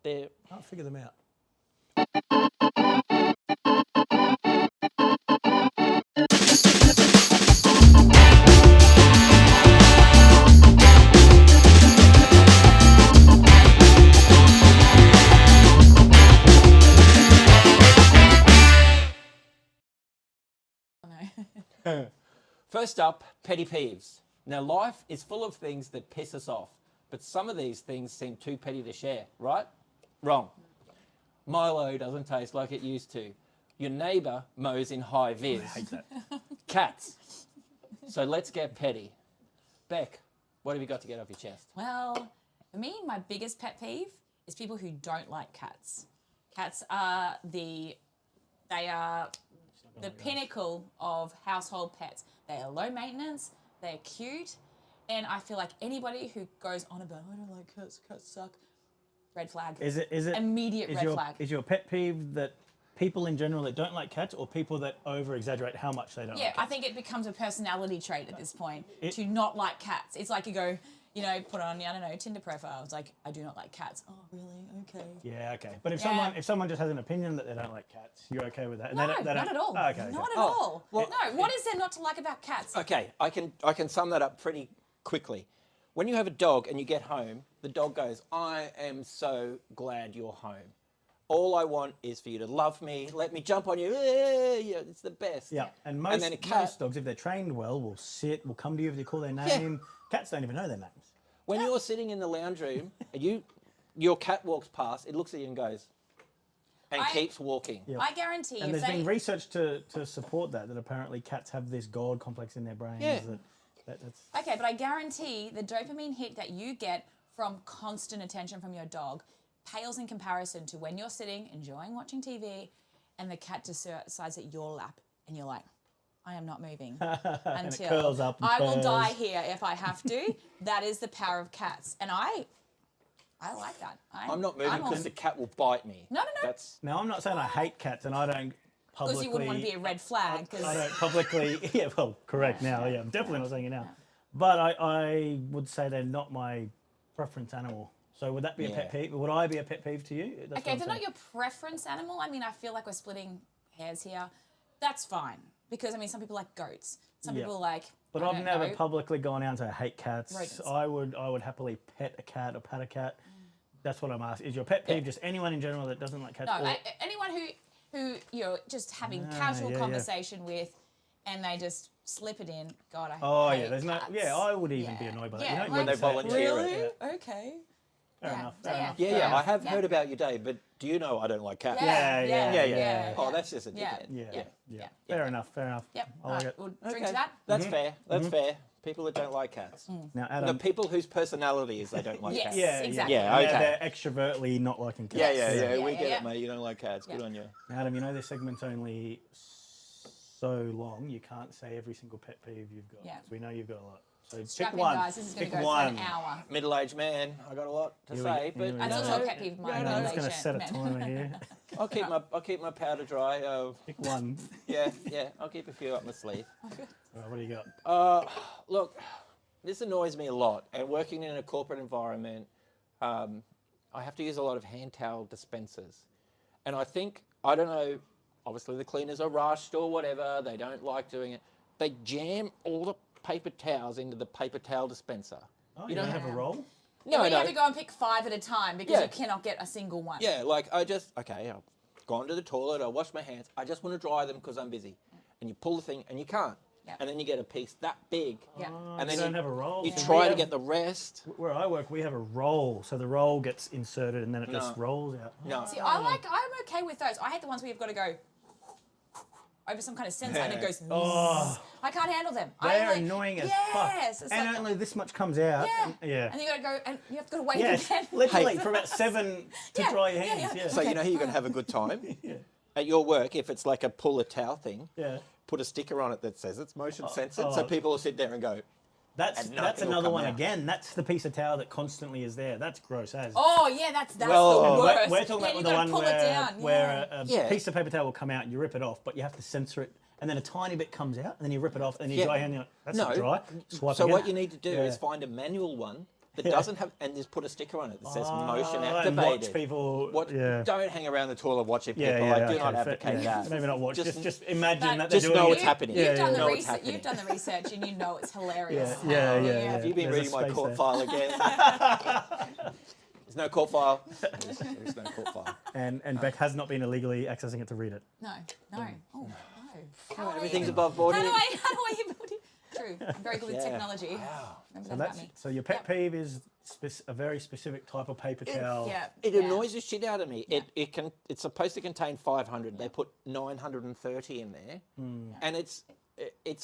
They're... Can't figure them out. First up, petty peeves. Now, life is full of things that piss us off, but some of these things seem too petty to share, right? Wrong. Milo doesn't taste like it used to. Your neighbour mows in high vis. I hate that. Cats. So let's get petty. Beck, what have you got to get off your chest? Well, for me, my biggest pet peeve is people who don't like cats. Cats are the pinnacle of household pets. They are low maintenance, they're cute, and I feel like anybody who goes on about, I don't like cats, cats suck, red flag. Is it immediate red flag? Is your pet peeve that people in general that don't like cats, or people that over-exaggerate how much they don't like cats? Yeah, I think it becomes a personality trait at this point to not like cats. It's like you go, you know, put on, I don't know, Tinder profile. It's like, I do not like cats. Oh, really? Okay. Yeah, okay. But if someone just has an opinion that they don't like cats, you're okay with that? And No, they don't, not at all. Oh, okay. Not at all. Well, no, what is there not to like about cats? Okay, I can sum that up pretty quickly. When you have a dog and you get home, the dog goes, I am so glad you're home. All I want is for you to love me, let me jump on you. Yeah, it's the best. Yeah, and then a cat, most dogs, if they're trained well, will sit, will come to you if you call their name. Cats don't even know their names. When you're sitting in the lounge room, your cat walks past, it looks at you and goes, and keeps walking. Yep. I guarantee And there's been research to support that apparently cats have this God complex in their brains. Yeah. That's... Okay, but I guarantee the dopamine hit that you get from constant attention from your dog pales in comparison to when you're sitting, enjoying watching TV, and the cat decides at your lap, and you're like, I am not moving until it curls up and I will purrs. die here if I have to. That is the power of cats, and I like that. I'm not moving because the cat will bite me. No. Now, I'm not saying I hate cats, and I don't publicly... Because you wouldn't want to be a red flag. I don't publicly... Yeah, well, correct now. Yeah, I'm definitely not saying it now. But I would say they're not my preference animal. So would that be a pet peeve? Would I be a pet peeve to you? That's Okay, if they're not your preference animal, I mean, I feel like we're splitting hairs here. That's fine. Because, I mean, some people like goats. Some people like... But I've never publicly gone out and say I hate cats. Rodents. I would happily pet a cat or pat a cat. That's what I'm asking. Is your pet peeve just anyone in general that doesn't like cats? No, anyone who you're just having casual conversation with, and they just slip it in. God, I hate there's cats. no. Yeah, I would even be annoyed by that. Yeah, You don't when they volunteer Really? it. Okay. Fair enough. Yeah, I have heard about your day, but do you know I don't like cats? Yeah. Oh, that's just a dickhead. Yeah. Fair enough. Yep. I like it. We'll drink to that. That's fair. That's fair. People that don't like cats. Now, The Adam. people whose personality is they don't like cats. Yes, exactly. Yeah, okay. They're extrovertly not liking cats. Yeah. We get it, mate. You don't like cats. Good on you. Adam, you know this segment's only so long. You can't say every single pet peeve you've got. Yeah. So we know you've got a lot. So Strap pick in, one. guys. This is going Pick to go one. for an hour. Middle-aged man. I got a lot to Here we say, go. but Here we That's go. also a pet peeve of mine. I'm just going to middle-aged set a men. timer here. I'll keep my powder dry. Pick one. Yeah. I'll keep a few up my sleeve. All right, what do you got? Look, this annoys me a lot. And working in a corporate environment, I have to use a lot of hand towel dispensers. And I don't know, obviously the cleaners are rushed or whatever. They don't like doing it. They jam all the paper towels into the paper towel dispenser. Oh, you don't have a roll? No, you have to go and pick 5 at a time because you cannot get a single one. Yeah, like I've gone to the toilet, I wash my hands, I just want to dry them because I'm busy. And you pull the thing and you can't. Yep. And then you get a piece that big. Yeah. And then you don't have a roll? You So try we to have- get the rest. Where I work, we have a roll. So the roll gets inserted and then it just rolls out. No. See, I'm okay with those. I hate the ones where you've got to go over some kind of sensor and it goes. Oh. I can't handle them. They're annoying as fuck. Yes. It's And like, only this much comes out. yeah. And you got to go and you have to go wait Yes, again. literally for about 7 to dry your hands. Yeah. So you know how you're going to have a good time? At your work, if it's like a pull a towel thing, Yeah. put a sticker on it that says it's motion censored, so people will sit there and go, That's And nothing will another come one out. again. That's the piece of towel that constantly is there. That's gross as. Oh yeah, that's Well, the worst. We're talking Yeah, about you the gotta one pull it down. where Yeah. a piece of paper towel will come out, you rip it off, but you have to censor it, and then a tiny bit comes out, and then you rip it off, and you dry your hand, and you're like, that's not dry. Swipe So again. what you need to do is find a manual one that doesn't have, and just put a sticker on it that says motion and activated. watch people. Yeah. Don't hang around the toilet watching people. Yeah, I do okay, not advocate that. Maybe not watch. Just imagine But that they're just doing know it. what's happening. You've done the know what's research. happening. You've done the research, and you know it's hilarious. Yeah. Have you been There's a reading my space court there. file again? There's no court file. There's no court file. And Beck has not been illegally accessing it to read it. No. Oh no. How Everything's do above board. How do I even? True. I'm very good with technology. Wow. Remember So that about me. so your pet peeve is a very specific type of paper towel. Yeah. It yeah. annoys the shit out of me. Yeah. It's supposed to contain 500. They put 930 in there, and it's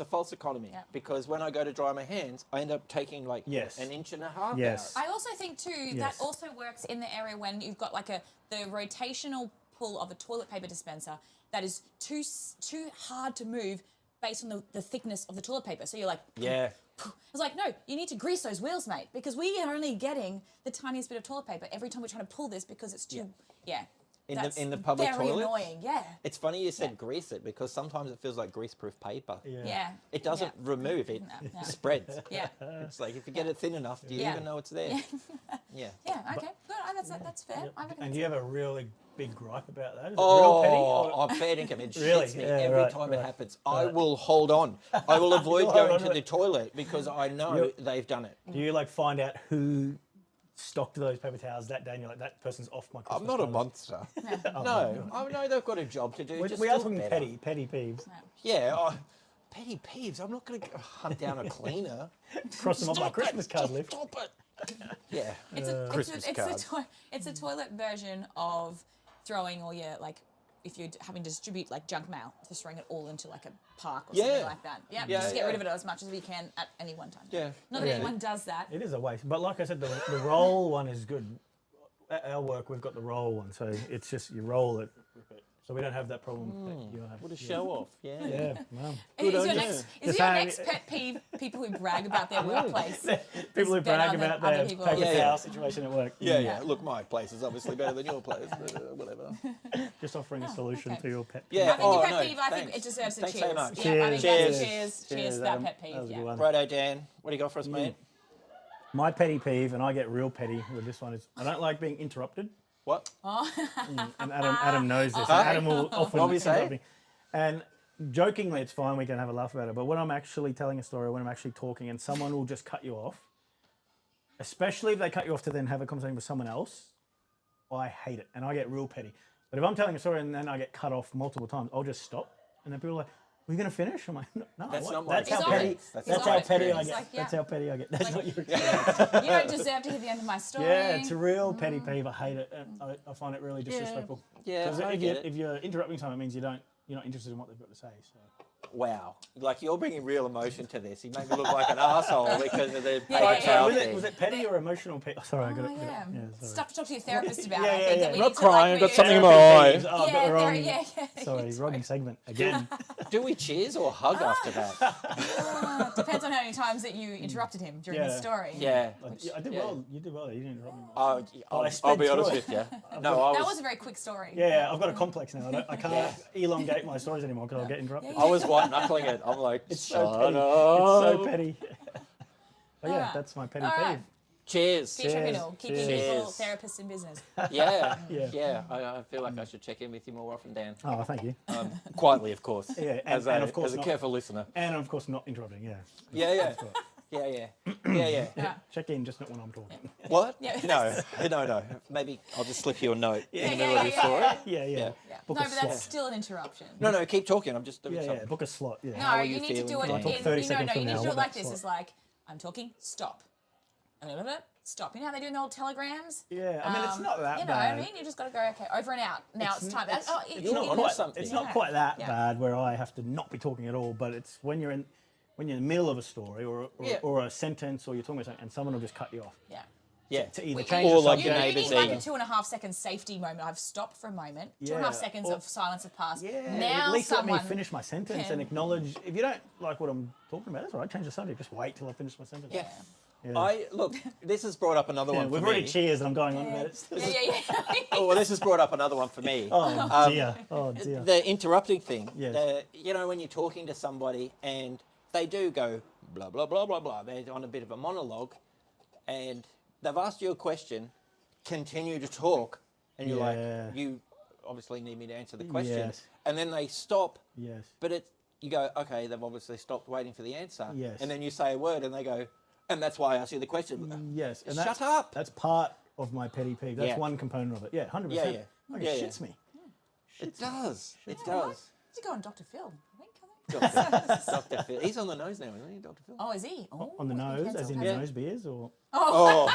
a false economy Yeah. because when I go to dry my hands, I end up taking like Yes. an inch and a half Yes. out. I also think too that Yes. also works in the area when you've got like the rotational pull of a toilet paper dispenser that is too hard to move based on the thickness of the toilet paper. So you're like, Yeah. it's like, no, you need to grease those wheels, mate, because we are only getting the tiniest bit of toilet paper every time we're trying to pull this because it's too, that's In the public very toilets? annoying, yeah. It's funny you said grease it because sometimes it feels like grease-proof paper. Yeah. It doesn't remove, it No. spreads. Yeah. It's like if you get it thin enough, do you Yeah. even know it's there? Yeah. Yeah, okay, good. That's fair. I reckon And do you have a really big gripe about that? Is it Oh, real petty? Or- fair income. It Really? shits me Yeah, every right, time it right, happens. I will hold on. I will avoid You'll going hold to on the to it. toilet because I know they've done it. Do you like find out who stocked those paper towels that day and you're like, that person's off my Christmas I'm not a list? monster. Oh, No, I know they've got a job to do. We, just we are do it talking better. petty peeves. Yeah, petty peeves. I'm not going to hunt down a cleaner. Cross them off my Stop Christmas it, card just list. Stop it. Yeah. It's Christmas card. it's a toilet version of throwing all your if you're having to distribute like junk mail, just throwing it all into like a park or something like that. Yeah, just get rid of it as much as we can at any one time. Yeah. Not that anyone does that. It is a waste. But like I said, the roll one is good. At our work, we've got the roll one. So it's just you roll it. So we don't have that problem. That you have. What a show off. Yeah. Yeah, wow. Is on your you. next Just your saying- next pet peeve people who brag about their workplace? People who It's better brag than about other their people. paper Yeah, yeah. towel situation at work. Yeah. Look, my place is obviously better than your place, but whatever. Just offering a solution okay. to your pet peeve. Yeah. I think your pet no, peeve, I think thanks. it deserves a Thanks cheers. so much. Yeah, I think Cheers. that's a cheers. Cheers to that Adam. pet That peeve. was a good Yeah. one. Righto, Dan. What do you got for us, mate? My petty peeve, and I get real petty with this one, is I don't like being interrupted. What? And Adam knows this. Adam will often What were you saying? interrupt me. And jokingly, it's fine. We can have a laugh about it. But when I'm actually telling a story, when I'm actually talking, and someone will just cut you off, especially if they cut you off to then have a conversation with someone else, I hate it, and I get real petty. But if I'm telling a story and then I get cut off multiple times, I'll just stop, and then people are like, "Are you going to finish?" I'm like, "No, That's what? not my That's how experience. petty. That's That's not how my petty I experience. get. Like, yeah. That's how petty I get. That's Like- not your experience. You don't deserve to hear the end of my story. Yeah, it's a real petty peeve. I hate it. And I find it really disrespectful. Yeah, Because I if, get it. if you're interrupting someone, it means you're not interested in what they've got to say. So. Wow. Like, you're bringing real emotion to this. You make me look like an asshole because of the Yeah, paper yeah, towel Was thing. it petty or emotional? Oh, sorry, I got Oh, it. yeah. Sorry. Stuff to talk to your therapist about. Yeah, I think yeah, that yeah. we Not need to, crying, like, I've got something in really- my eye. Oh, I've got the wrong. yeah. Sorry, wrong segment again. Do we cheers or hug after that? Depends on how many times that you interrupted him during his Yeah. story. Yeah. I did Yeah. well. You did well. You didn't interrupt me. I'll sped be through honest it. with you. No, I That was, was a very quick story. Yeah, I've got a complex now. I can't elongate my stories anymore because I'll get interrupted. I was white knuckling it. I'm like, It's so shut petty. up. It's so petty. But yeah, Alright. that's my petty Alright. peeve. Cheers. Keep checking Cheers. in. Keeping Cheers. people therapists in business. Yeah. Yeah. Yeah. I feel like I should check in with you more often, Dan. Oh, thank you. Quietly, of course. Yeah, as and a, of course as a not- careful listener. And of course, not interrupting. Yeah. Yeah, yeah. That's right. Yeah. Yeah. Check in, just not when I'm talking. What? Yeah. No. Maybe I'll just slip you a note in the Yeah, middle of the story. Yeah, Yeah. Yeah. Book No, a but that's slot. still an interruption. No, keep talking. I'm just doing Yeah, something. book a slot. Yeah. No, are you you need to feeling do it today? I'll talk 30 seconds you from need now. to do What it like about this. slot? It's like, I'm talking, stop. A little bit, stop. You know how they do in the old telegrams? Yeah, I mean, it's not that You know bad. what I mean? You just got to go, okay, over and out. Now it's time. it's- It's not you on know, something. It's not Yeah. quite that Yeah. bad where I have to not be talking at all, but it's when you're in the middle of a story or a sentence or you're talking about something and someone will just cut you off. Yeah. Yeah. To either You- change Or the like You, your subject. you neighbours need like a eating. 2.5 second safety moment. I've stopped for a moment. 2.5 Yeah, seconds or- of silence have passed. Yeah, Now at least someone let me finish my sentence can- and acknowledge. If you don't like what I'm talking about, that's all right. Change the subject. Just wait till I finish my sentence. Yeah. Yeah. Look, this has brought up another Yeah, one for we've already me. cheers and I'm going on about it. Yeah. Oh, well, this has brought up another one for me. Oh dear. Oh dear. The interrupting thing. Yes. You know, when you're talking to somebody and they do go blah, blah, blah, blah, blah. They're on a bit of a monologue and they've asked you a question, continue to talk, and you're Yeah. like, you obviously need me to answer the question, Yes. and then they stop. Yes. But you go, okay, they've obviously stopped waiting for the answer. Yes. And then you say a word, and they go, and that's why I asked you the question. Yes. And Shut up. That's part of my petty peeve. That's Yeah. one component of it. Yeah, 100%. Yeah, yeah. Like, Yeah, it yeah. shits me. It does. It You know what? does. Did you go on Dr. Phil? Dr. Phil. He's on the nose now, isn't he, Dr. Phil? Oh, is he? Oh, On the nose, depends as in on- his nose beers, or Oh,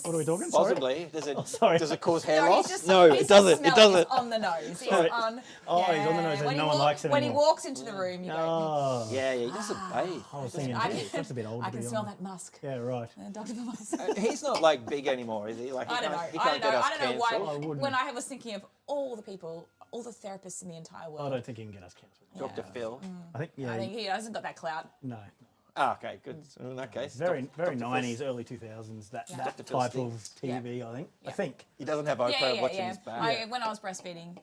what are we talking? Sorry? possibly. sorry. Does it cause hair No, loss? he's just, No, he's it doesn't. just It smelling. doesn't. He's on the nose. He's Sorry. on. Oh, he's on the nose and When no he one likes it When he anymore. walks into the room, you go, Oh, Yeah, he doesn't bathe. I was thinking, I geez, that's a bit old I to can be smell on. that musk. Yeah, right. And Dr. Phil myself. He's not like big anymore, is he? Like he I don't know. can't, he I can't don't know. get us I don't know why. cancelled. I wouldn't. When I was thinking of all the people, all the therapists in the entire I world, don't think he can get us cancelled. Dr. Phil. I think, yeah, I think he hasn't got that clout. no. Ah, okay, good. So in that case, Very Dr. Phil. 90s, early 2000s, that Dr. Phil type Steve. of TV, I think. I Yeah. think. He doesn't have Oprah watching his back. When I was breastfeeding,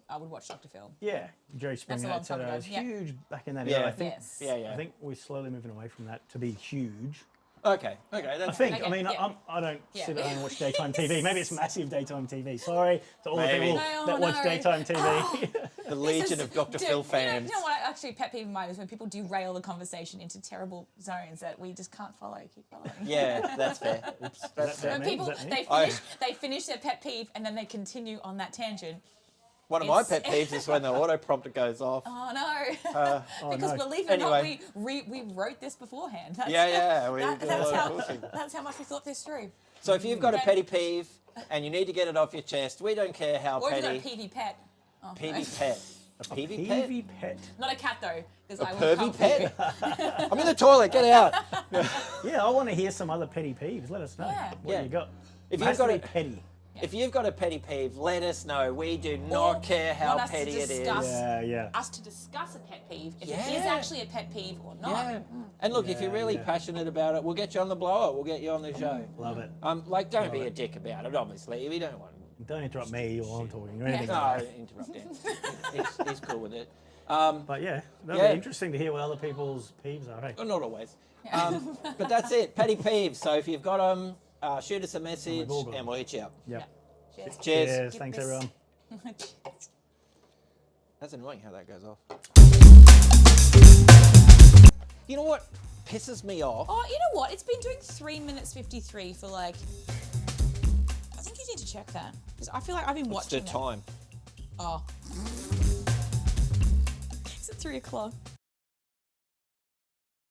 I would watch Dr. Phil. Yeah, Jerry Springer, a long etc. time It was ago, yeah. huge back in that Yeah. era. I think, Yes. Yeah, yeah. I think we're slowly moving away from that to be huge. Okay, that's I think. Okay, I mean, yeah. I don't Yeah. sit at home and watch daytime TV. Maybe it's massive daytime TV. Sorry to all the Maybe. people No, that watch no. daytime TV. the legion of Dr. Phil fans. You know what? Actually, pet peeve of mine is when people derail the conversation into terrible zones that we just can't follow. Keep following. Yeah, that's fair. That's that fair. When me? people Is that me? they finish their pet peeve and then they continue on that tangent. One of my It's- pet peeves is when the auto prompter goes off. Oh no! Because no. believe it or Anyway. not, we wrote this beforehand. That's, Yeah, we did a that's lot of how talking. that's how much we thought this through. So if you've got a Okay. petty peeve and you need to get it off your chest, we don't care how Or if you've got a petty. peevy pet. Oh, no. Peevy pet. A peevy pet? Peevy pet. Not a cat though, because A I will pervy come pet? I'm in the toilet, get out. Yeah, I want to hear some other petty peeves. Let us know what Yeah. you got. If It has you've got to a- be petty. If you've got a petty peeve, let us know. We do Or not care how want us to petty it is. discuss- Yeah. us to discuss a pet peeve, if it Yeah. is actually a pet peeve or not. Yeah. And look, if you're Yeah, really yeah. passionate about it, we'll get you on the blower. We'll get you on the show. Love it. Don't be a dick about it, obviously. We don't want Don't interrupt me while I'm talking or anything No, like that. interrupt him. He's cool with it. But yeah, that'll Yeah. be interesting to hear what other people's peeves are. Hey? Well, not always. But that's it. Petty peeves. So if you've got them, shoot us a message all got and we'll hit you up. Yep. Cheers. Cheers. Cheers. Give Thanks, this- everyone. That's annoying how that goes off. You know what pisses me off? Oh, you know what? It's been doing 3 minutes 53 for like. I think you need to check that. 'Cause I feel like I've been What's the watching that. time? Oh. Is it 3 o'clock?